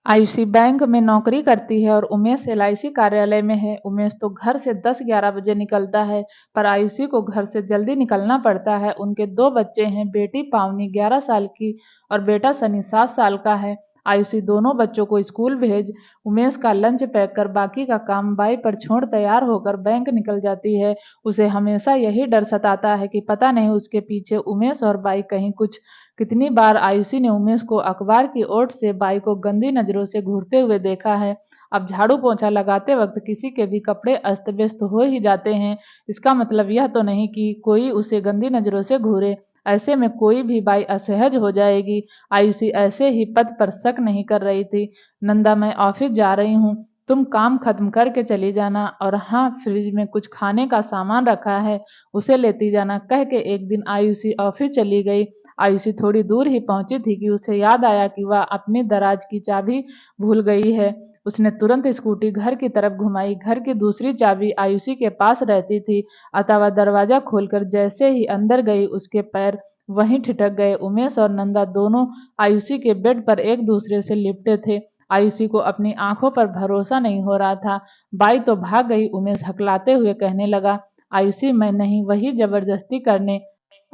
Ayushi bank में नौकरी करती है और उमेश एलआईसी कार्यालय में है। उमेश तो घर से 10-11 बजे निकलता है, पर आयुषी को घर से जल्दी निकलना पड़ता है। उनके 2 बच्चे हैं, बेटी पावनी 11 साल की और बेटा सनी 7 साल का है। आयुषी दोनों बच्चों को स्कूल भेज, उमेश का लंच पैक कर बाकी का काम बाई पर छोड़ तैयार होकर बैंक निकल जाती है। उसे हमेशा यही डर सताता है कि पता नहीं उसके पीछे उमेश और बाई कहीं कुछ। कितनी बार आयुषी ने उमेश को अखबार की ओट से बाई को गंदी नजरों से घूरते हुए देखा है। अब झाड़ू पोंछा लगाते वक्त किसी के भी कपड़े अस्त व्यस्त हो ही जाते हैं। इसका मतलब यह तो नहीं कि कोई उसे गंदी नजरों से घूरे। ऐसे में कोई भी बाई असहज हो जाएगी। आयुषी ऐसे ही पद पर शक नहीं कर रही थी। नंदा, मैं ऑफिस जा रही हूँ, तुम काम खत्म करके चली जाना, और हाँ, फ्रिज में कुछ खाने का सामान रखा है, उसे लेती जाना, कह के एक दिन आयुषी ऑफिस चली गई। आयुषी थोड़ी दूर ही पहुंची थी कि उसे याद आया कि वह अपनी दराज की चाबी भूल गई है। उसने तुरंत स्कूटी घर की तरफ घुमाई। घर की दूसरी चाबी आयुषी के पास रहती थी, अतः वह दरवाजा खोलकर जैसे ही अंदर गई उसके पैर वहीं ठिठक गए। उमेश और नंदा दोनों आयुषी के बेड पर एक दूसरे से लिपटे थे। आयुषी को अपनी आंखों पर भरोसा नहीं हो रहा था। बाई तो भाग गई। उमेश हकलाते हुए कहने लगा, आयुषी, मैं नहीं, वही जबरदस्ती करने।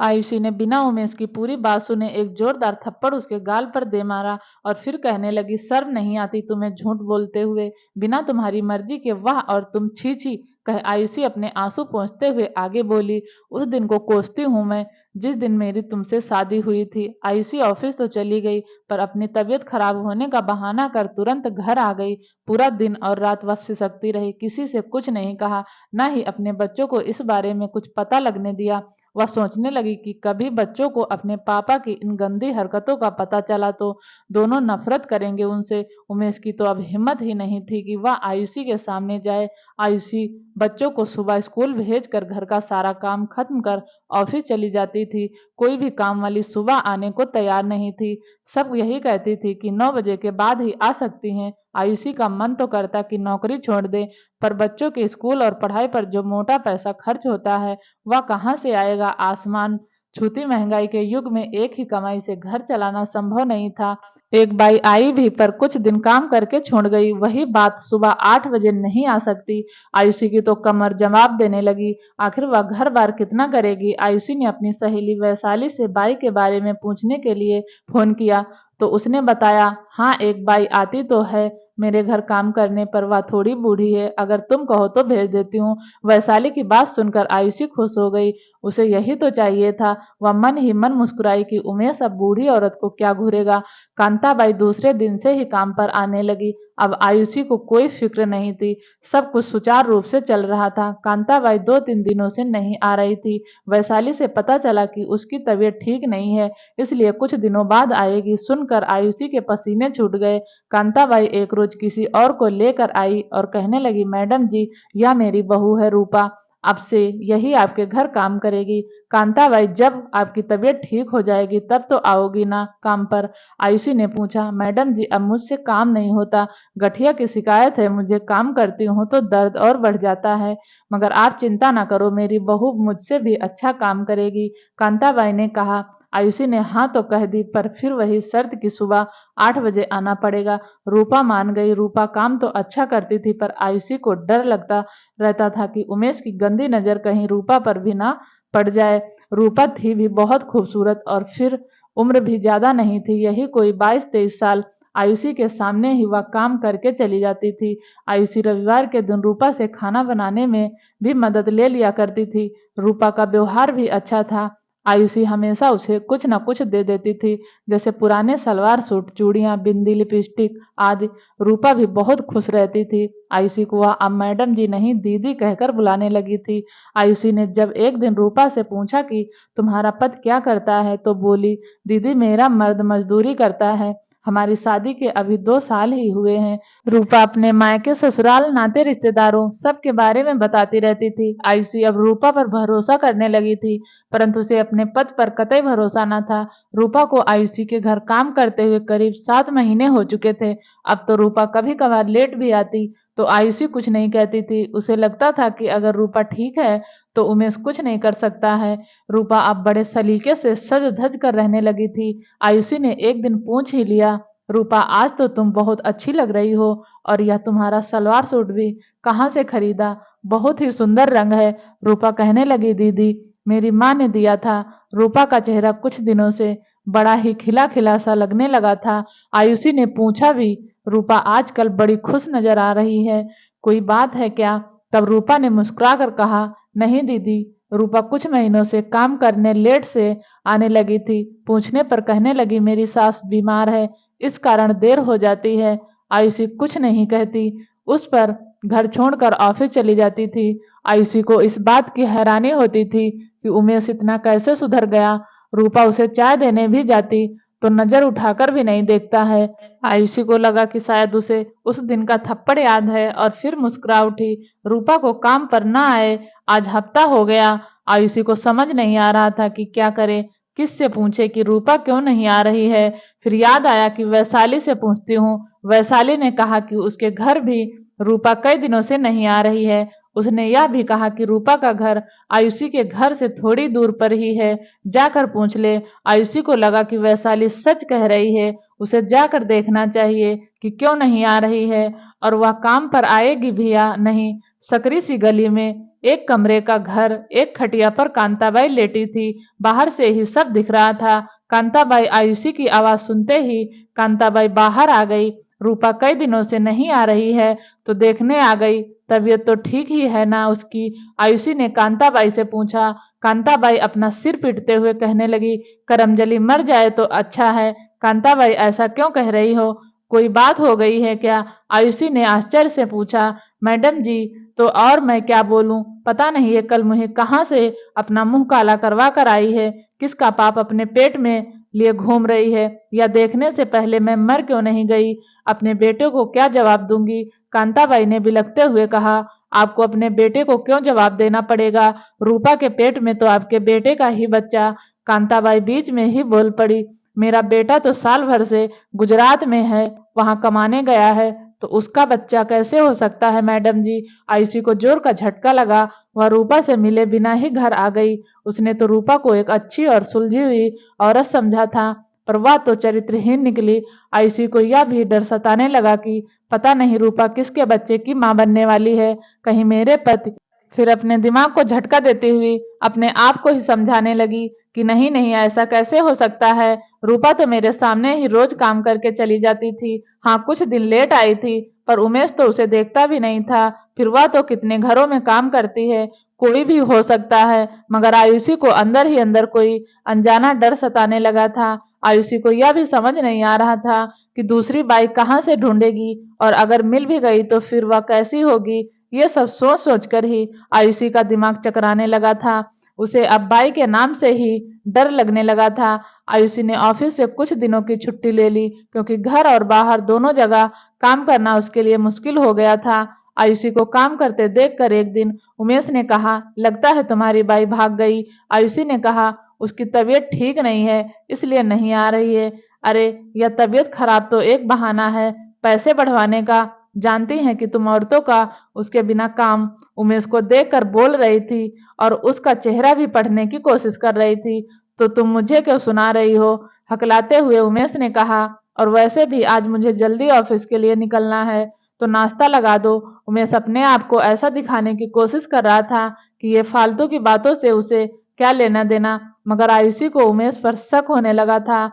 आयुषी ने बिना उमेश की पूरी बात सुने एक जोरदार थप्पड़ उसके गाल पर दे मारा और फिर कहने लगी, शर्म नहीं आती तुम्हें झूठ बोलते हुए, बिना तुम्हारी मर्जी के। वाह, और तुम, छी छी, कह आयुषी अपने आंसू पोंछते हुए आगे बोली, उस दिन को कोसती हूँ मैं जिस दिन मेरी तुमसे शादी हुई थी। आयुषी ऑफिस तो चली गई, पर अपनी तबीयत खराब होने का बहाना कर तुरंत घर आ गई। पूरा दिन और रात वह सिसकती रही, किसी से कुछ नहीं कहा, न ही अपने बच्चों को इस बारे में कुछ पता लगने दिया। वह सोचने लगी कि कभी बच्चों को अपने पापा की इन गंदी हरकतों का पता चला तो दोनों नफरत करेंगे उनसे। उमेश की तो अब हिम्मत ही नहीं थी कि वह आयुषी के सामने जाए। आयुषी बच्चों को सुबह स्कूल भेजकर घर का सारा काम खत्म कर ऑफिस चली जाती थी। कोई भी काम वाली सुबह आने को तैयार नहीं थी। सब यही कहती थी कि 9 बजे के बाद ही आ सकती हैं। आयुषी का मन तो करता कि नौकरी छोड़ दे, पर बच्चों के स्कूल और पढ़ाई पर जो मोटा पैसा खर्च होता है वह कहाँ से आएगा। आसमान छूती महंगाई के युग में एक ही कमाई से घर चलाना संभव नहीं था। एक बाई आई भी, पर कुछ दिन काम करके छोड़ गई। वही बात, सुबह 8 बजे नहीं आ सकती। आयुषी की तो कमर जवाब देने लगी। आखिर वह घर बार कितना करेगी। आयुषी ने अपनी सहेली वैशाली से बाई के बारे में पूछने के लिए फोन किया तो उसने बताया, हाँ, एक बाई आती तो है मेरे घर काम करने, पर वह थोड़ी बूढ़ी है, अगर तुम कहो तो भेज देती हूँ। वैशाली की बात सुनकर आयुषी खुश हो गई। उसे यही तो चाहिए था। वह मन ही मन मुस्कुराई कि उमेश अब बूढ़ी औरत को क्या घूरेगा। कांताबाई दूसरे दिन से ही काम पर आने लगी। अब आयुषी को कोई फिक्र नहीं थी। सब कुछ सुचारू रूप से चल रहा था। कांताबाई 2-3 दिनों से नहीं आ रही थी। वैशाली से पता चला कि उसकी तबीयत ठीक नहीं है, इसलिए कुछ दिनों बाद आएगी। सुनकर आयुषी के पसीने छूट गए। कांताबाई एक रोज किसी और को लेकर आई और कहने लगी, मैडम जी, यह मेरी बहू है रूपा, अब से यही आपके घर काम करेगी। कांताबाई, जब आपकी तबीयत ठीक हो जाएगी तब तो आओगी ना काम पर। आयुषी ने पूछा, मैडम जी, अब मुझसे काम नहीं होता, गठिया की शिकायत है, मुझे काम करती हूँ तो दर्द और बढ़ जाता है, मगर आप चिंता ना करो, मेरी बहू मुझसे भी अच्छा काम करेगी। कांताबाई ने कहा। आयुषी ने हाँ तो कह दी, पर फिर वही शर्त कि सुबह 8 बजे आना पड़ेगा। रूपा मान गई। रूपा काम तो अच्छा करती थी, पर आयुषी को डर लगता रहता था कि उमेश की गंदी नजर कहीं रूपा पर भी ना पड़ जाए। रूपा थी भी बहुत खूबसूरत, और फिर उम्र भी ज्यादा नहीं थी, यही कोई 22-23 साल। आयुषी के सामने ही वह काम करके चली जाती थी। आयुषी रविवार के दिन रूपा से खाना बनाने में भी मदद ले लिया करती थी। रूपा का व्यवहार भी अच्छा था। आयुषी हमेशा उसे कुछ न कुछ दे देती थी, जैसे पुराने सलवार सूट, चूड़ियां, बिंदी, लिपस्टिक आदि। रूपा भी बहुत खुश रहती थी। आयुषी को वह अब मैडम जी नहीं, दीदी कहकर बुलाने लगी थी। आयुषी ने जब एक दिन रूपा से पूछा कि तुम्हारा पति क्या करता है, तो बोली, दीदी, मेरा मर्द मजदूरी करता है, हमारी शादी के अभी 2 साल ही हुए हैं। रूपा अपने मायके, ससुराल, नाते रिश्तेदारों सबके बारे में बताती रहती थी। आयुषी अब रूपा पर भरोसा करने लगी थी, परंतु उसे अपने पति पर कतई भरोसा न था। रूपा को आयुषी के घर काम करते हुए करीब 7 महीने हो चुके थे। अब तो रूपा कभी कभार लेट भी आती तो आयुषी कुछ नहीं कहती थी। उसे लगता था कि अगर रूपा ठीक है तो उमेश कुछ नहीं कर सकता है। रूपा अब बड़े सलीके से सज धज कर रहने लगी थी। आयुषी ने एक दिन पूछ ही लिया, रूपा आज तो तुम बहुत अच्छी लग रही हो, और यह तुम्हारा सलवार सूट भी कहाँ से खरीदा? बहुत ही सुंदर रंग है। रूपा कहने लगी, दीदी मेरी माँ ने दिया था। रूपा का चेहरा कुछ दिनों से बड़ा ही खिला खिला सा लगने लगा था। आयुषी ने पूछा भी, रूपा आजकल बड़ी खुश नजर आ रही है, कोई बात है क्या? तब रूपा ने मुस्कुरा कर कहा, नहीं दीदी। रूपा कुछ महीनों से काम करने लेट से आने लगी थी। पूछने पर कहने लगी, मेरी सास बीमार है, इस कारण देर हो जाती है। आयुषी कुछ नहीं कहती, उस पर घर छोड़कर ऑफिस चली जाती थी। आयुषी को इस बात की हैरानी होती थी कि उमेश इतना कैसे सुधर गया। रूपा उसे चाय देने भी जाती तो नजर उठाकर भी नहीं देखता है। आयुषी को लगा कि शायद उसे उस दिन का थप्पड़ याद है और फिर मुस्कुरा उठी। रूपा को काम पर न आए आज हफ्ता हो गया। आयुषी को समझ नहीं आ रहा था कि क्या करे, किससे पूछे कि रूपा क्यों नहीं आ रही है। फिर याद आया कि वैशाली से पूछती हूँ। वैशाली ने कहा कि उसके घर भी रूपा कई दिनों से नहीं आ रही है। उसने यह भी कहा कि रूपा का घर आयुषी के घर से थोड़ी दूर पर ही है, जाकर पूछ ले। आयुषी को लगा कि वैशाली सच कह रही है, उसे जाकर देखना चाहिए कि क्यों नहीं आ रही है, और वह काम पर आएगी भी या नहीं। सकरी सी गली में एक कमरे का घर, एक खटिया पर कांताबाई लेटी थी। बाहर से ही सब दिख रहा था। कांताबाई आयुषी की आवाज सुनते ही कांताबाई बाहर आ गई। रूपा कई दिनों से नहीं आ रही है तो देखने आ गई, तबीयत तो ठीक ही है ना उसकी? आयुषी ने कांताबाई से पूछा। कांताबाई अपना सिर पीटते हुए कहने लगी, करमजली मर जाए तो अच्छा है। कांताबाई ऐसा क्यों कह रही हो, कोई बात हो गई है क्या? आयुषी ने आश्चर्य से पूछा। मैडम जी, तो और मैं क्या बोलूं, पता नहीं ये कल मुझे कहाँ से अपना मुंह काला करवा कर आई है। किसका पाप अपने पेट में लिए घूम रही है, या देखने से पहले मैं मर क्यों नहीं गई? अपने बेटे को क्या जवाब दूंगी? कांताबाई ने बिलखते हुए कहा, आपको अपने बेटे को क्यों जवाब देना पड़ेगा? रूपा के पेट में तो आपके बेटे का ही बच्चा। कांताबाई बीच में ही बोल पड़ी, मेरा बेटा तो साल भर से गुजरात में है, वहां कमाने गया है, तो उसका बच्चा कैसे हो सकता है मैडम जी? आयुषी को जोर का झटका लगा। वह रूपा से मिले बिना ही घर आ गई। उसने तो रूपा को एक अच्छी और सुलझी हुई औरत समझा था, पर वह तो चरित्रहीन निकली। आयुषी को यह भी डर सताने लगा कि पता नहीं रूपा किसके बच्चे की मां बनने वाली है, कहीं मेरे पति। फिर अपने दिमाग को झटका देती हुई अपने आप को ही समझाने लगी कि नहीं नहीं, ऐसा कैसे हो सकता है? रूपा तो मेरे सामने ही रोज काम करके चली जाती थी। हाँ, कुछ दिन लेट आई थी, पर उमेश तो उसे देखता भी नहीं था। फिर वह तो कितने घरों में काम करती है, कोई भी हो सकता है। मगर आयुषी को अंदर ही अंदर कोई अनजाना डर सताने लगा था। आयुषी को यह भी समझ नहीं आ रहा था कि दूसरी बाइक कहाँ से ढूंढेगी, और अगर मिल भी गई तो फिर वह कैसी होगी। ये सब सोच सोच कर ही आयुषी का दिमाग चकराने लगा था। उसे अब बाई के नाम से ही डर लगने लगा था। आयुषी ने ऑफिस से कुछ दिनों की छुट्टी ले ली, क्योंकि घर और बाहर दोनों जगह काम करना उसके लिए मुश्किल हो गया था। आयुषी को काम करते देखकर एक दिन उमेश ने कहा, लगता है तुम्हारी बाई भाग गई। आयुषी ने कहा, उसकी तबीयत ठीक नहीं है इसलिए नहीं आ रही है। अरे, यह तबीयत खराब तो एक बहाना है पैसे बढ़वाने का। जानती हैं कि तुम औरतों का उसके बिना काम। उमेश को देखकर बोल रही थी और उसका चेहरा भी पढ़ने की कोशिश कर रही थी। तो तुम मुझे क्यों सुना रही हो? हकलाते हुए उमेश ने कहा, और वैसे भी आज मुझे जल्दी ऑफिस के लिए निकलना है, तो नाश्ता लगा दो। उमेश अपने आप को ऐसा दिखाने की कोशिश कर रहा था कि ये फालतू की बातों से उसे क्या लेना देना, मगर आयुषी को उमेश पर शक होने लगा था।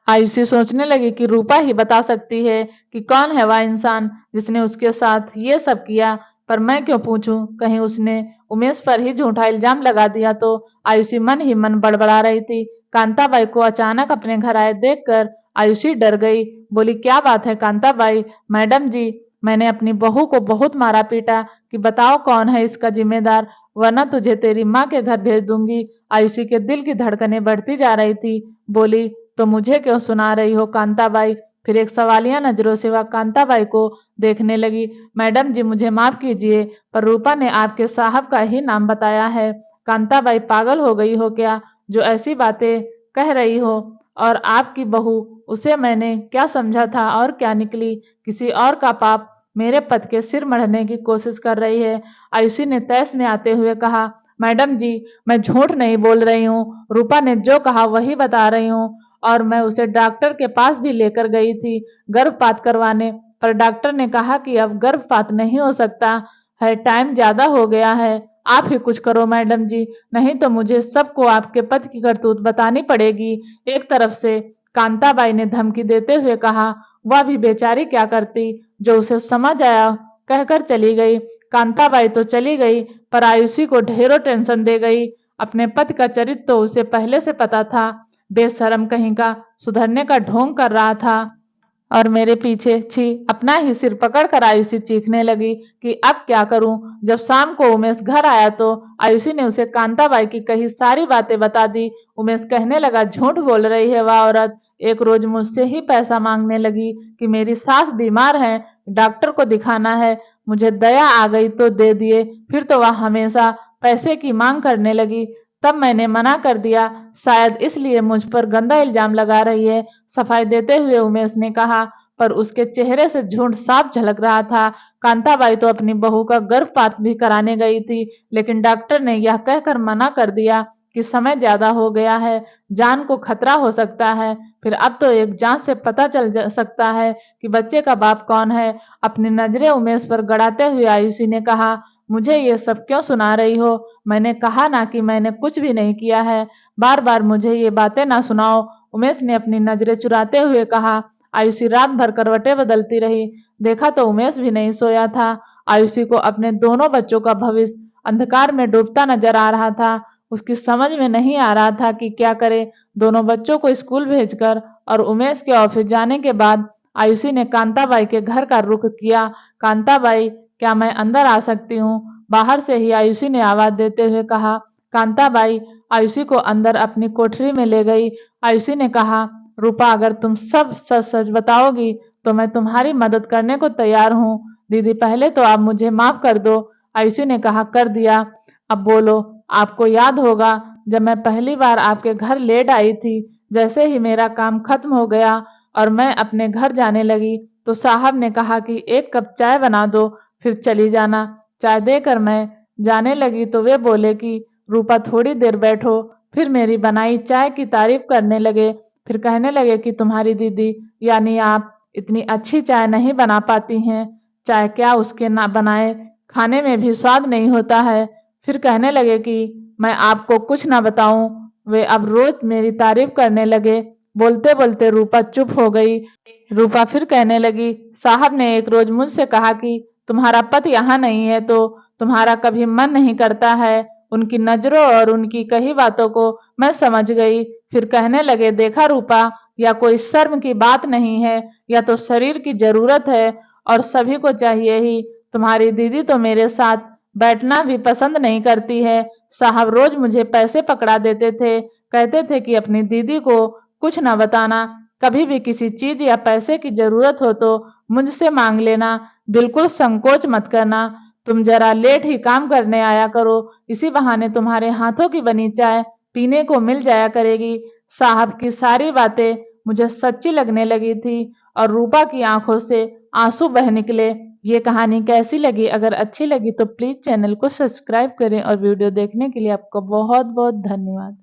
आयुषी सोचने लगी कि रूपा ही बता सकती है कि कौन है वह इंसान जिसने उसके साथ ये सब किया, पर मैं क्यों पूछूं? कहीं उसने उमेश पर ही झूठा इल्जाम लगा दिया तो? आयुषी मन ही मन बड़बड़ा रही थी। कांताबाई को अचानक अपने घर आए देखकर आयुषी डर गई। बोली, क्या बात है कांताबाई? मैडम जी, मैंने अपनी बहू को बहुत मारा पीटा कि बताओ कौन है इसका जिम्मेदार, वरना तुझे तेरी माँ के घर भेज दूंगी। आयुषी के दिल की धड़कनें बढ़ती जा रही थी। बोली, तो मुझे क्यों सुना रही हो कांताबाई? फिर एक सवालिया नजरों से वह कांताबाई को देखने लगी। मैडम जी, मुझे माफ कीजिए, पर रूपा ने आपके साहब का ही नाम बताया है। कांताबाई, पागल हो गई हो क्या जो ऐसी बातें कह रही हो? और आपकी बहू, उसे मैंने क्या समझा था और क्या निकली? किसी और का पाप मेरे पति के सिर मढ़ने की कोशिश कर रही है। आयुषी ने तैस में आते हुए कहा, मैडम जी, मैं झूठ नहीं बोल रही हूँ, रूपा ने जो कहा वही बता रही हूँ, और मैं उसे डॉक्टर के पास भी लेकर गई थी गर्भपात करवाने, पर डॉक्टर ने कहा कि अब गर्भपात नहीं हो सकता है, टाइम ज़्यादा हो गया है। आप ही कुछ करो मैडम जी, नहीं तो मुझे सबको आपके पति की करतूत बतानी पड़ेगी। एक तरफ से कांताबाई ने धमकी देते हुए कहा। वह भी बेचारी क्या करती, जो उसे समझ आया कहकर चली गई। कांताबाई तो चली गई, पर आयुषी को ढेरों टेंशन दे गई। अपने पति का चरित्र तो उसे पहले से पता था, बेशर्म कहीं का, सुधरने का ढोंग कर रहा था और मेरे पीछे छी। अपना ही सिर पकड़कर आयुषी चीखने लगी कि अब क्या करूं। जब शाम को उमेश घर आया तो आयुषी ने उसे कांताबाई की कही सारी बातें बता दी। उमेश कहने लगा, झूठ बोल रही है वह औरत, एक रोज मुझसे ही पैसा मांगने लगी कि मेरी सास बीमार है, डॉक्टर को दिखाना है, मुझे दया आ गई तो दे दिए, फिर तो वह हमेशा पैसे की मांग करने लगी। तब मैंने मना कर दिया, शायद इसलिए मुझ पर गंदा इल्जाम लगा रही है, सफाई देते हुए उमेश ने कहा। पर उसके चेहरे से झूठ साफ झलक रहा था। कांताबाई तो अपनी बहू का गर्भपात भी कराने गई थी, लेकिन डॉक्टर ने यह कहकर मना कर दिया कि समय ज्यादा हो गया है, जान को खतरा हो सकता है। फिर अब तो एक जांच से पता चल सकता है कि बच्चे का बाप कौन है। अपनी नजरें उमेश पर गड़ाते हुए आयुषी ने कहा, मुझे ये सब क्यों सुना रही हो? मैंने कहा ना कि मैंने कुछ भी नहीं किया है, बार बार मुझे ये बातें ना सुनाओ। उमेश ने अपनी नजरें चुराते हुए कहा। आयुषी रात भर करवटें बदलती रही। देखा तो उमेश भी नहीं सोया था। आयुषी को अपने दोनों बच्चों का भविष्य अंधकार में डूबता नजर आ रहा था। उसकी समझ में नहीं आ रहा था कि क्या करे। दोनों बच्चों को स्कूल भेजकर और उमेश के ऑफिस जाने के बाद आयुषी ने कांताबाई के घर का रुख किया। कांताबाई, क्या मैं अंदर आ सकती हूँ? बाहर से ही आयुषी ने आवाज देते हुए कहा। कांताबाई आयुषी को अंदर अपनी कोठरी में ले गई। आयुषी ने कहा, रूपा, अगर तुम सब सच सच बताओगी तो मैं तुम्हारी मदद करने को तैयार हूँ। दीदी, पहले तो आप मुझे माफ कर दो। आयुषी ने कहा, कर दिया, अब बोलो। आपको याद होगा, जब मैं पहली बार आपके घर लेट आई थी, जैसे ही मेरा काम खत्म हो गया और मैं अपने घर जाने लगी तो साहब ने कहा कि एक कप चाय बना दो, फिर चली जाना। चाय देकर मैं जाने लगी तो वे बोले कि रूपा, थोड़ी देर बैठो। फिर मेरी बनाई चाय की तारीफ करने लगे। फिर कहने लगे कि तुम्हारी दीदी यानी आप इतनी अच्छी चाय नहीं बना पाती हैं। चाय क्या, उसके ना बनाए खाने में भी स्वाद नहीं होता है। फिर कहने लगे कि मैं आपको कुछ ना बताऊं। वे अब रोज मेरी तारीफ करने लगे। बोलते बोलते रूपा चुप हो गई। रूपा फिर कहने लगी, साहब ने एक रोज मुझसे कहा कि तुम्हारा पति यहाँ नहीं है तो तुम्हारा कभी मन नहीं करता है। उनकी नजरों और उनकी कही बातों को मैं समझ गई। फिर कहने लगे, देखा रूपा, या कोई शर्म की बात नहीं है, या तो शरीर की जरूरत है और सभी को चाहिए ही। तुम्हारी दीदी तो मेरे साथ बैठना भी पसंद नहीं करती है। साहब रोज मुझे पैसे पकड़ा देते थे, कहते थे कि अपनी दीदी को कुछ ना बताना, कभी भी किसी चीज या पैसे की जरूरत हो तो मुझसे मांग लेना, बिल्कुल संकोच मत करना। तुम जरा लेट ही काम करने आया करो, इसी बहाने तुम्हारे हाथों की बनी चाय पीने को मिल जाया करेगी। साहब की सारी बातें मुझे सच्ची लगने लगी थी और रूपा की आंखों से आंसू बह निकले। ये कहानी कैसी लगी? अगर अच्छी लगी तो प्लीज चैनल को सब्सक्राइब करें और वीडियो देखने के लिए आपका बहुत बहुत धन्यवाद।